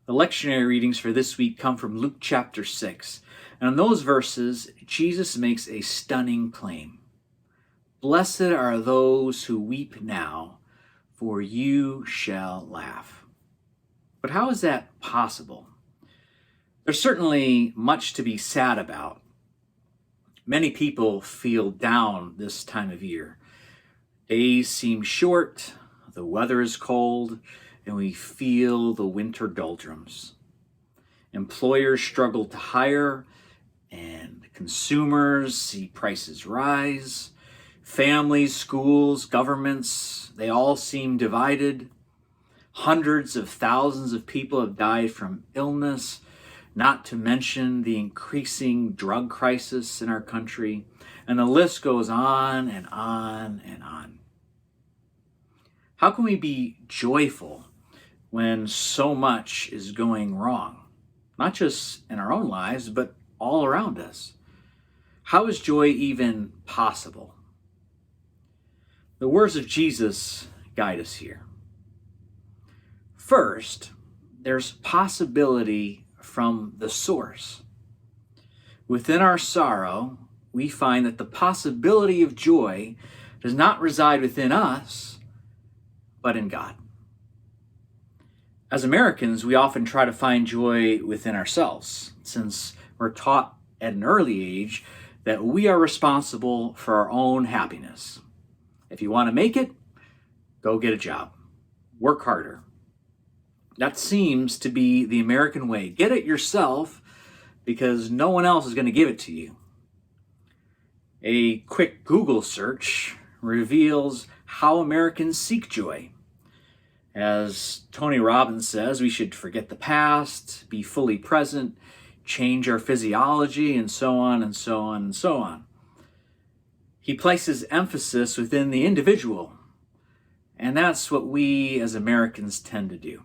The lectionary readings for this week come from Luke chapter 6. And in those verses, Jesus makes a stunning claim. Blessed are those who weep now, for you shall laugh. But how is that possible? There's certainly much to be sad about. Many people feel down this time of year. Days seem short, the weather is cold, and we feel the winter doldrums. Employers struggle to hire, and consumers see prices rise. Families, schools, governments, they all seem divided. Hundreds of thousands of people have died from illness, not to mention the increasing drug crisis in our country. And the list goes on and on and on. How can we be joyful when so much is going wrong? Not just in our own lives, but all around us. How is joy even possible? The words of Jesus guide us here. First, there's possibility from the source. Within our sorrow, we find that the possibility of joy does not reside within us, but in God. As Americans, we often try to find joy within ourselves, since we're taught at an early age that we are responsible for our own happiness. If you want to make it, go get a job. Work harder. That seems to be the American way. Get it yourself because no one else is going to give it to you. A quick Google search reveals how Americans seek joy. As Tony Robbins says, we should forget the past, be fully present, change our physiology, and so on and so on and so on. He places emphasis within the individual, and that's what we as Americans tend to do.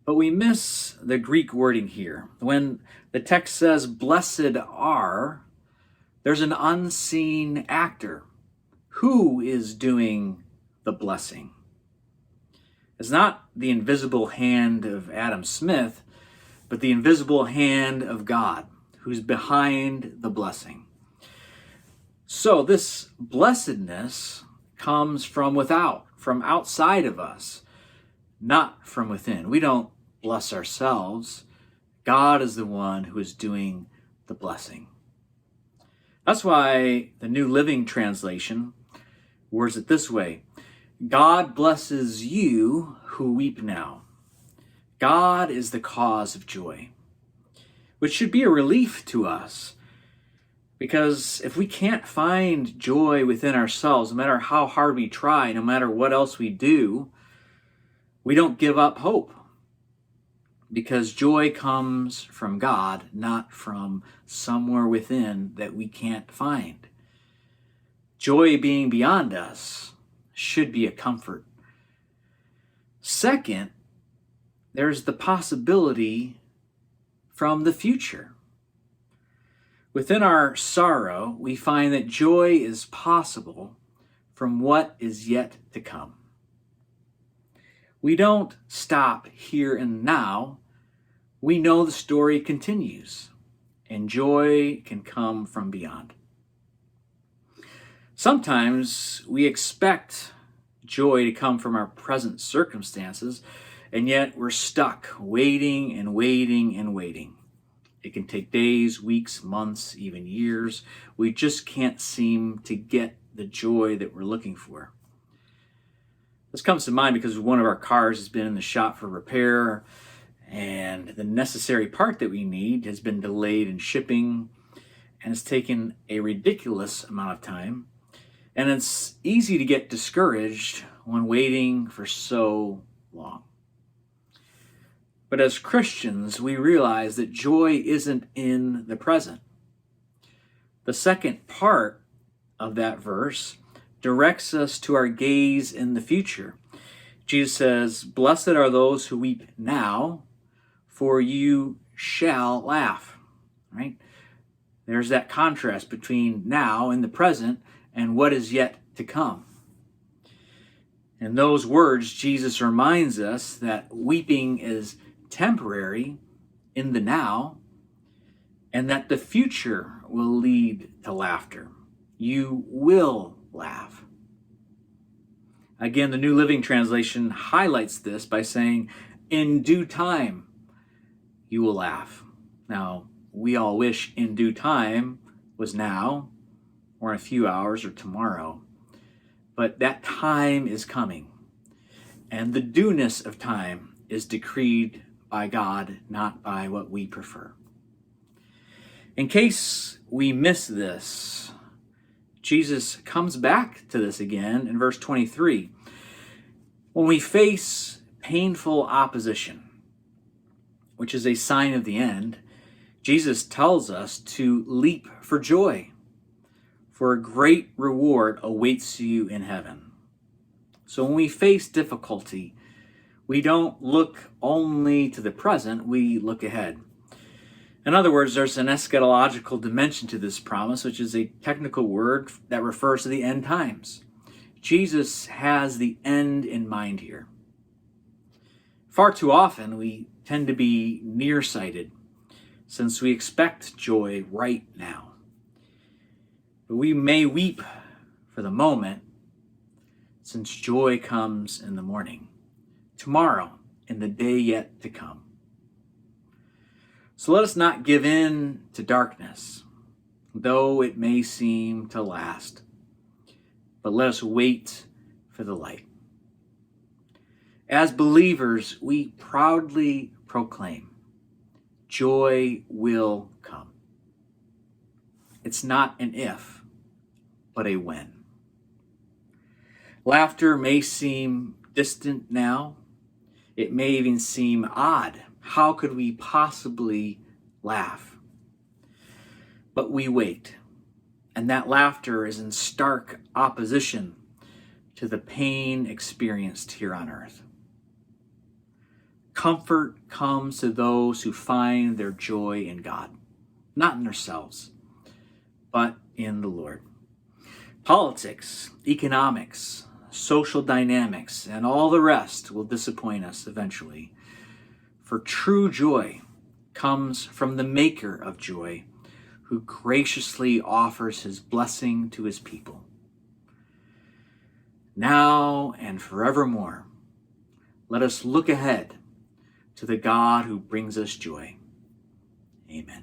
But we miss the Greek wording here. When the text says, blessed are, there's an unseen actor. Who is doing the blessing? It's not the invisible hand of Adam Smith, but the invisible hand of God, who's behind the blessing. So this blessedness comes from without, from outside of us, not from within. We don't bless ourselves. God is the one who is doing the blessing. That's why the New Living Translation words it this way: God blesses you who weep now. God is the cause of joy, which should be a relief to us, because if we can't find joy within ourselves, no matter how hard we try, no matter what else we do, we don't give up hope, because joy comes from God, not from somewhere within that we can't find. Joy being beyond us should be a comfort. Second, there's the possibility from the future. Within our sorrow, we find that joy is possible from what is yet to come. We don't stop here and now. We know the story continues, and joy can come from beyond. Sometimes we expect joy to come from our present circumstances, and yet we're stuck waiting and waiting and waiting. It can take days, weeks, months, even years. We just can't seem to get the joy that we're looking for. This comes to mind because one of our cars has been in the shop for repair, and the necessary part that we need has been delayed in shipping, and it's taken a ridiculous amount of time. And it's easy to get discouraged when waiting for so long. But as Christians, we realize that joy isn't in the present. The second part of that verse directs us to our gaze in the future. Jesus says, blessed are those who weep now, for you shall laugh. Right? There's that contrast between now in the present and what is yet to come. In those words, Jesus reminds us that weeping is temporary in the now, and that the future will lead to laughter. You will laugh. Again, the New Living Translation highlights this by saying, in due time, you will laugh. Now, we all wish in due time was now, or in a few hours, or tomorrow. But that time is coming. And the dueness of time is decreed by God, not by what we prefer. In case we miss this, Jesus comes back to this again in verse 23. When we face painful opposition, which is a sign of the end, Jesus tells us to leap for joy, for a great reward awaits you in heaven. So when we face difficulty, we don't look only to the present, we look ahead. In other words, there's an eschatological dimension to this promise, which is a technical word that refers to the end times. Jesus has the end in mind here. Far too often, we tend to be nearsighted, since we expect joy right now. But we may weep for the moment, since joy comes in the morning, tomorrow, in the day yet to come. So let us not give in to darkness, though it may seem to last, but let us wait for the light. As believers, we proudly proclaim, joy will come. It's not an if, but a when. Laughter may seem distant now. It may even seem odd. How could we possibly laugh? But we wait, and that laughter is in stark opposition to the pain experienced here on earth. Comfort comes to those who find their joy in God, not in themselves, but in the Lord. Politics, economics, social dynamics, and all the rest will disappoint us eventually. For true joy comes from the maker of joy, who graciously offers his blessing to his people. Now and forevermore, let us look ahead to the God who brings us joy. Amen.